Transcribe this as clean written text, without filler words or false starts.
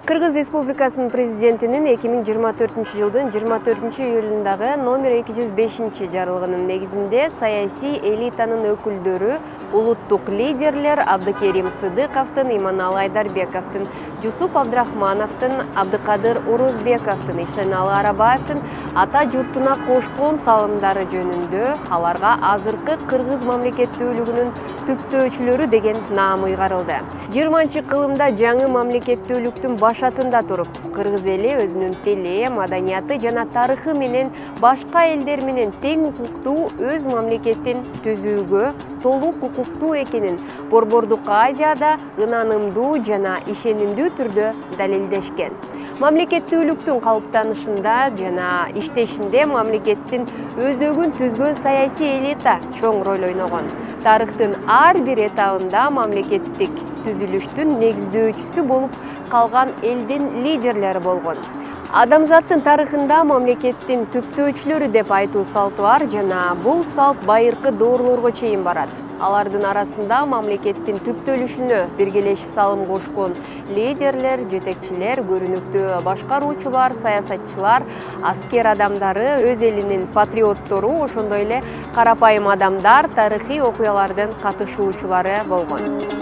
Кыргыз Республикасынын президентинин 2024-жылдын 24-июлундагы номер 205 жарлыгынын негизинде саясий элитанын өкүлдөрү, улуттук лидерлер Абдыкерим Сыдыковдун, Иманалы Айдарбековдун, Жусуп Абдрахмановдун, Абдыкадыр Орозбековдун, Ишеналы Арабаевдин ата журтуна кошкон салымдары жөнүндө аларга азыркы кыргыз мамлекеттүүлүгүнүн түптөөчүлөрү деген наам ыйгарылды. 20-кылымда жаңы мамлекеттүүлүктүн башатында туруп, кыргыз эли өзүнүн тили, маданияты жана тарыхы менен башка элдер менен тең укуктуу өз мамлекетин түзүүгө толук укуктуу экенин Борбордук Азияда ынанымдуу жана ишенимдүү түрдө далилдешкен. Мамлекеттүүлүктүн калыптанышында жана иштешинде мамлекеттин өзөгүн түзгөн саясий элита чоң роль ойногон. Тарыхтын ар бир этабында мамлекеттик түзүлүштүн негиздөөчүсү болуп калган элдин лидерлери болгон. Адамзаттын тарыхында мамлекеттин түптөөчүлөрү деп айтуу салты бар жана бул салт байыркы доорлорго чейин барат. Алардын арасында мамлекеттин түптөлүшүнө биргелешип салым кошкон лидерлер, жетекчилер, көрүнүктүү башкаруучулар, саясатчылар, аскер адамдары, өз элинин патриоттору, ошондой эле карапайым адамдар, тарыхый окуялардын катышуучулары болгон.